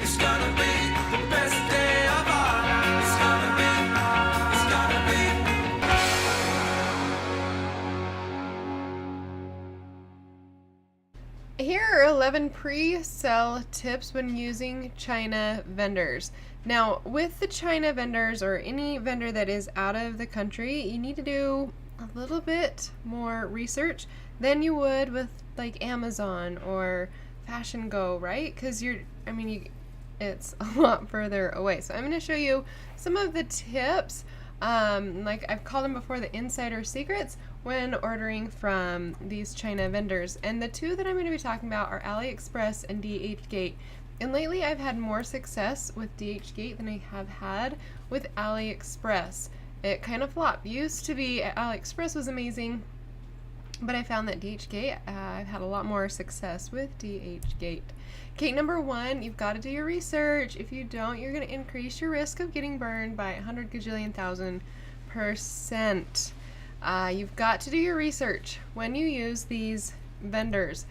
It's gonna be the best day of our lives. It's gonna be, it's gonna be. Here are 11 pre-sell tips when using China vendors. Now, with the China vendors or any vendor that is out of the country, you need to do a little bit more research than you would with like Amazon or Fashion Go, right? Because it's a lot further away. So I'm going to show you some of the tips, like I've called them before, the insider secrets when ordering from these China vendors. And the two that I'm going to be talking about are AliExpress and DH Gate. And lately I've had more success with DH Gate than I have had with AliExpress. It kind of flopped. Used to be AliExpress was amazing, but I found that DH Gate, I've had a lot more success with DH Gate. Okay, number one, you've got to do your research. If you don't, you're going to increase your risk of getting burned by 100 gajillion thousand %. You've got to do your research when you use these vendors.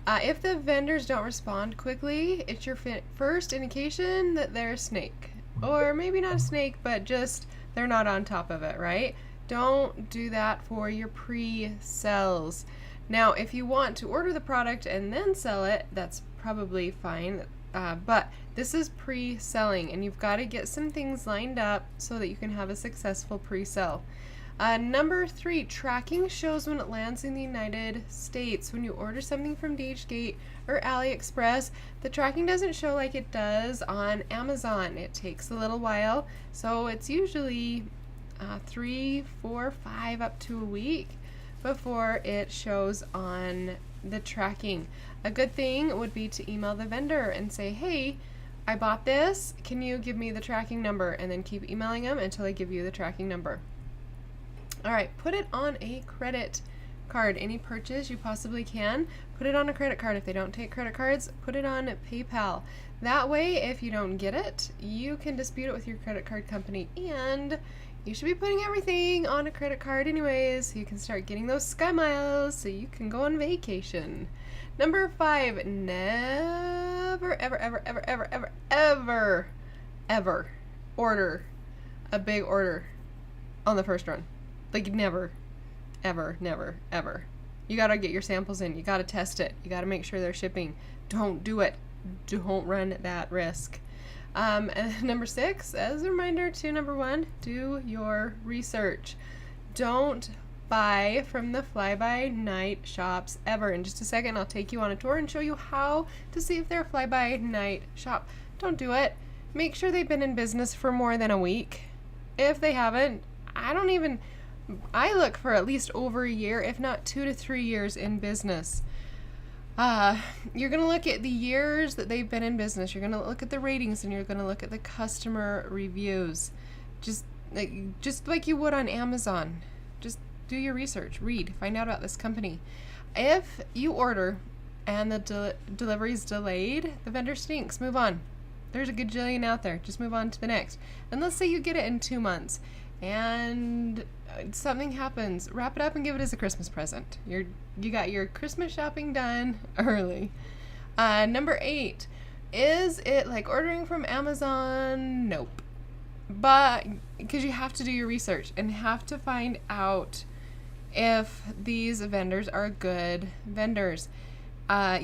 If the vendors don't respond quickly, it's your first indication that they're a snake. Or maybe not a snake, but just they're not on top of it, right? Don't do that for your pre-sells. Now, if you want to order the product and then sell it, that's probably fine. But this is pre-selling, and you've got to get some things lined up so that you can have a successful pre-sell. Number 3, tracking shows when it lands in the United States. When you order something from DH Gate or AliExpress, the tracking doesn't show like it does on Amazon. It takes a little while, so it's usually 3, 4, 5, up to a week before it shows on the tracking. A good thing would be to email the vendor and say, hey, I bought this, can you give me the tracking number? And then keep emailing them until they give you the tracking number. All right, put it on a credit card. Any purchase you possibly can, put it on a credit card. If they don't take credit cards, put it on PayPal. That way, if you don't get it, you can dispute it with your credit card company, and you should be putting everything on a credit card anyways, so you can start getting those sky miles so you can go on vacation. Number 5, never, ever order a big order on the first run. Like never, ever. You gotta get your samples in. You gotta test it. You gotta make sure they're shipping. Don't do it. Don't run that risk. And number 6, as a reminder to number 1, do your research. Don't buy from the fly-by-night shops ever. In just a second, I'll take you on a tour and show you how to see if they're a fly-by-night shop. Don't do it. Make sure they've been in business for more than a week. If they haven't, I look for at least over a year, if not 2 to 3 years in business. You're going to look at the years that they've been in business. You're going to look at the ratings, and you're going to look at the customer reviews. Just like you would on Amazon. Just do your research. Read. Find out about this company. If you order and the delivery is delayed, the vendor stinks. Move on. There's a gajillion out there. Just move on to the next. And let's say you get it in 2 months. And something happens, wrap it up and give it as a Christmas present. You got your Christmas shopping done early. Number 8, is it like ordering from Amazon? Nope. But because you have to do your research and have to find out if these vendors are good vendors.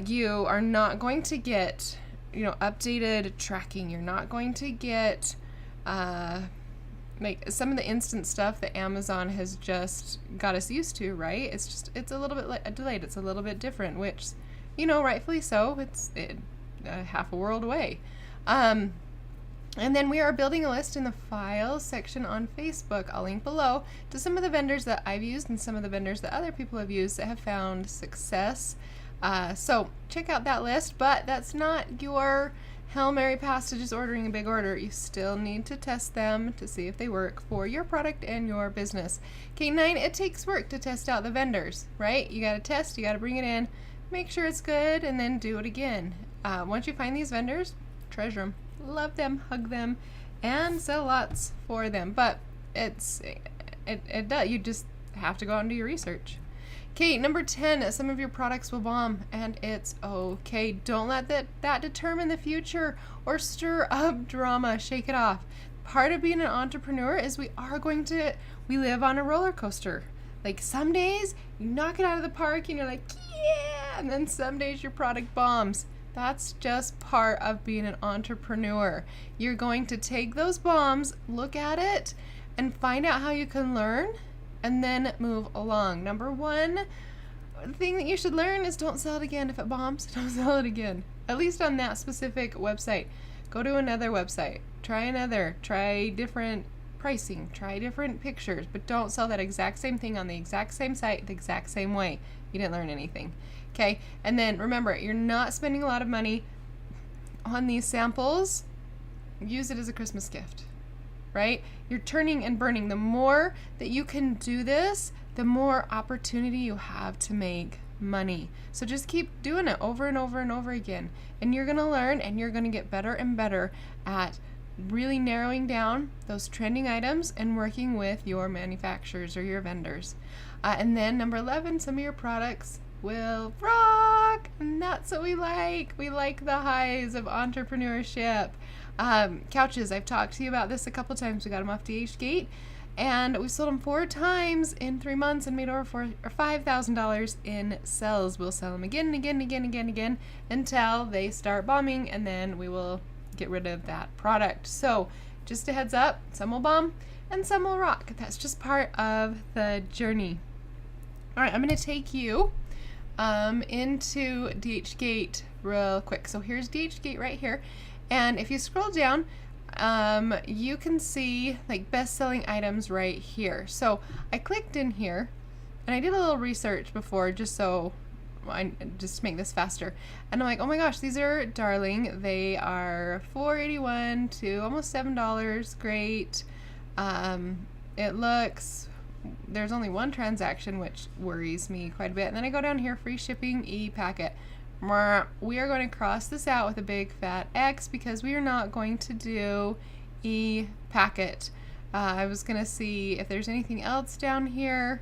You are not going to get, updated tracking. You're not going to get like some of the instant stuff that Amazon has just got us used to, right? It's a little bit delayed. It's a little bit different, which, rightfully so. It's half a world away. And then we are building a list in the files section on Facebook. I'll link below to some of the vendors that I've used and some of the vendors that other people have used that have found success. So check out that list, but that's not your Hail Mary pass to just ordering a big order. You still need to test them to see if they work for your product and your business. Okay, 9, it takes work to test out the vendors, right? You got to test, you got to bring it in, make sure it's good, and then do it again. Once you find these vendors, treasure them, love them, hug them, and sell lots for them. But it does. You just have to go out and do your research. Okay, number 10, some of your products will bomb, and it's okay. Don't let that determine the future or stir up drama. Shake it off. Part of being an entrepreneur is we live on a roller coaster. Like some days you knock it out of the park and you're like, yeah, and then some days your product bombs. That's just part of being an entrepreneur. You're going to take those bombs, look at it, and find out how you can learn, and then move along. Number one thing that you should learn is don't sell it again. If it bombs, don't sell it again. At least on that specific website. Go to another website. Try different pricing. Try different pictures. But don't sell that exact same thing on the exact same site the exact same way. You didn't learn anything. Okay? And then remember, you're not spending a lot of money on these samples. Use it as a Christmas gift. Right? You're turning and burning. The more that you can do this, the more opportunity you have to make money. So just keep doing it over and over and over again. And you're going to learn, and you're going to get better and better at really narrowing down those trending items and working with your manufacturers or your vendors. And then number 11, some of your products will rock. And that's what we like. We like the highs of entrepreneurship. Couches, I've talked to you about this a couple times. We got them off DH Gate, and we sold them 4 times in 3 months and made over $5,000 in sales. We'll sell them again and again and again and again and again until they start bombing, and then we will get rid of that product. So just a heads up, some will bomb and some will rock. That's just part of the journey. All right, I'm going to take you into DH Gate real quick. So here's DH Gate right here. And if you scroll down, you can see like best-selling items right here. So I clicked in here, and I did a little research before just to make this faster. And I'm like, oh my gosh, these are darling. They are $4.81 to almost $7. Great. It looks, there's only one transaction, which worries me quite a bit. And then I go down here, free shipping, e-packet. We are going to cross this out with a big fat X because we are not going to do e-packet. I was going to see if there's anything else down here.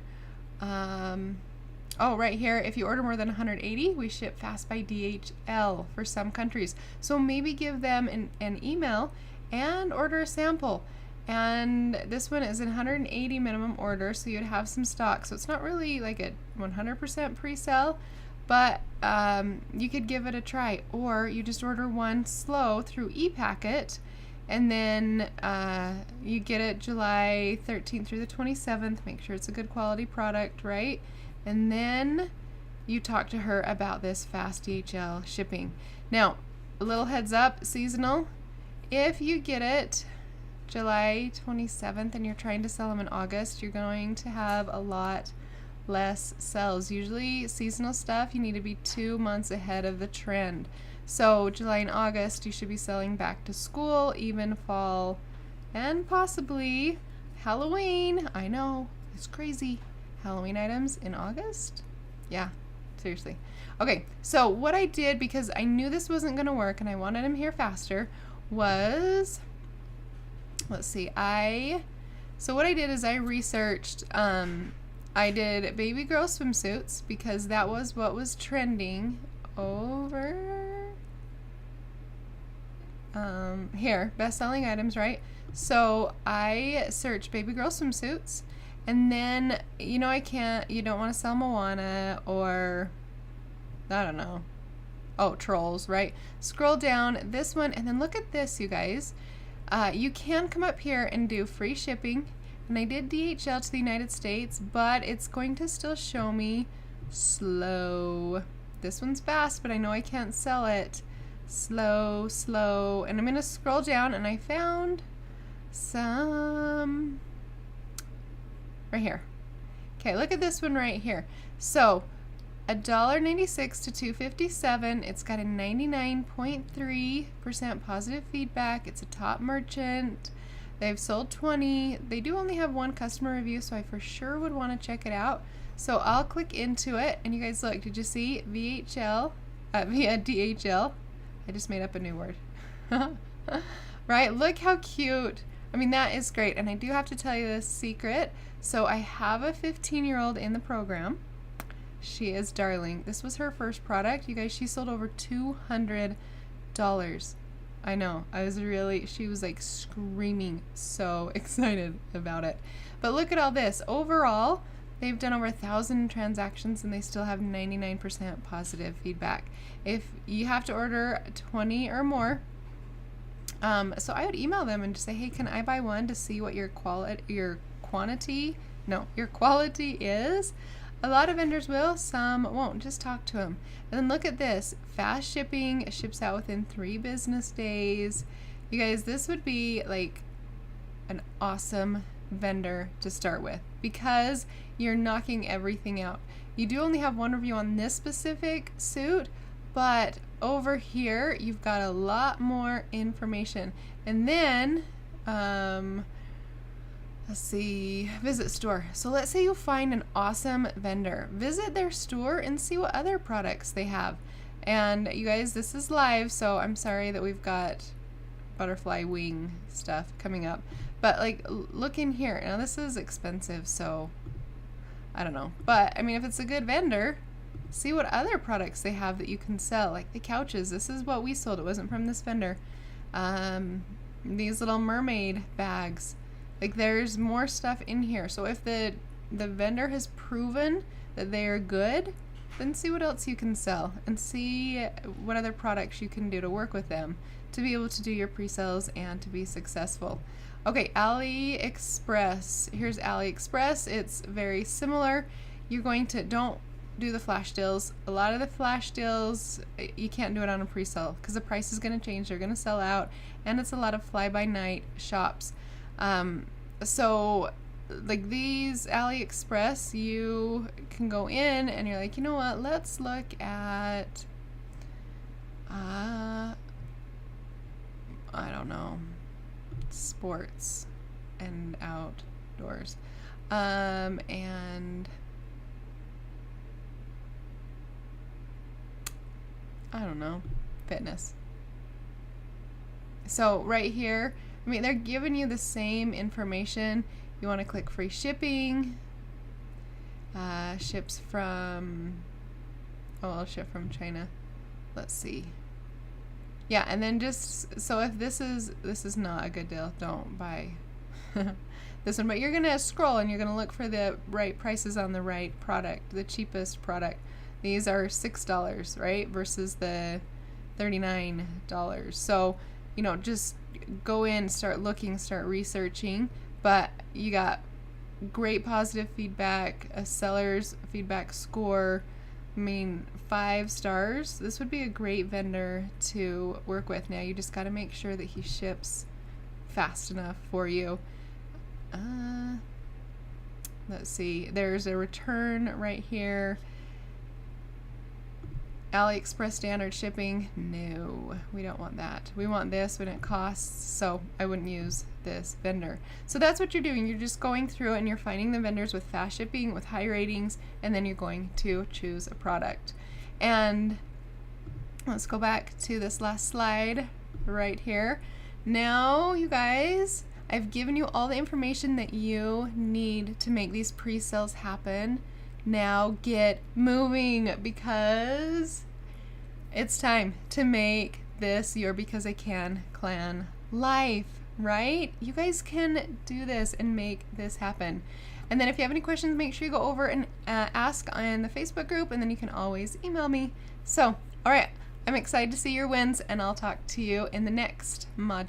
Oh, right here, if you order more than 180, we ship fast by DHL for some countries. So maybe give them an email and order a sample. And this one is a 180 minimum order, so you'd have some stock. So it's not really like a 100% pre-sale. But you could give it a try, or you just order one slow through ePacket, and then you get it July 13th through the 27th. Make sure it's a good quality product, right? And then you talk to her about this fast DHL shipping. Now, a little heads up, seasonal. If you get it July 27th and you're trying to sell them in August, you're going to have a lot less sales. Usually seasonal stuff, you need to be 2 months ahead of the trend. So July and August, you should be selling back to school, even fall, and possibly Halloween. I know, it's crazy. Halloween items in August? Yeah, seriously. Okay, so what I did, because I knew this wasn't going to work and I wanted them here faster, was, let's see, so what I did is I researched, I did baby girl swimsuits because that was what was trending over here, best-selling items, right? So I searched baby girl swimsuits, and then, you know, you don't want to sell Moana or, I don't know, Trolls, right? Scroll down this one, and then look at this, you guys. You can come up here and do free shipping. And I did DHL to the United States, but it's going to still show me slow. This one's fast, but I know I can't sell it. Slow, slow. And I'm going to scroll down, and I found some right here. Okay, look at this one right here. So $1.96 to $2.57. It's got a 99.3% positive feedback. It's a top merchant. They've sold 20. They do only have one customer review, so I for sure would want to check it out. So I'll click into it, and you guys look. Did you see VHL via DHL? I just made up a new word. Right? Look how cute. I mean, that is great. And I do have to tell you this secret. So I have a 15-year-old in the program. She is darling. This was her first product. You guys, she sold over $200. I know. She was like screaming, so excited about it. But look at all this. Overall, they've done over 1,000 transactions and they still have 99% positive feedback. If you have to order 20 or more, so I would email them and just say, hey, can I buy one to see what your quality is? A lot of vendors will, some won't. Just talk to them. And then look at this. Fast shipping, ships out within 3 business days. You guys, this would be like an awesome vendor to start with because you're knocking everything out. You do only have one review on this specific suit, but over here you've got a lot more information. And then let's see, visit store. So let's say you find an awesome vendor. Visit their store and see what other products they have. And you guys, this is live, so I'm sorry that we've got butterfly wing stuff coming up. But like, look in here. Now this is expensive, so I don't know. But I mean, if it's a good vendor, see what other products they have that you can sell. Like the couches. This is what we sold. It wasn't from this vendor. These little mermaid bags. Like there's more stuff in here. So if the vendor has proven that they are good, then see what else you can sell and see what other products you can do to work with them to be able to do your pre-sales and to be successful. Okay, AliExpress. Here's AliExpress. It's very similar. You're going to, don't do the flash deals. A lot of the flash deals, you can't do it on a pre-sale because the price is going to change. They're going to sell out, and it's a lot of fly-by-night shops. So like these AliExpress, you can go in and you're like, you know what, let's look at I don't know, sports and outdoors, and I don't know, fitness. So right here, I mean, they're giving you the same information. You want to click free shipping. Ships from, oh, I'll ship from China. Let's see. Yeah, and then just, so if this is not a good deal, don't buy this one. But you're going to scroll and you're going to look for the right prices on the right product, the cheapest product. These are $6, right, versus the $39. So, you know, just go in, start looking, start researching. But you got great positive feedback, a seller's feedback score, I mean, 5 stars. This would be a great vendor to work with. Now you just got to make sure that he ships fast enough for you. Let's see, there's a return right here. AliExpress standard shipping, no, we don't want that. We want this when it costs, so I wouldn't use this vendor. So that's what you're doing. You're just going through and you're finding the vendors with fast shipping, with high ratings, and then you're going to choose a product. And let's go back to this last slide right here. Now, you guys, I've given you all the information that you need to make these pre-sales happen. Now get moving because it's time to make this your Because I Can clan life, right? You guys can do this and make this happen. And then if you have any questions, make sure you go over and ask on the Facebook group, and then you can always email me. So, all right, I'm excited to see your wins, and I'll talk to you in the next module.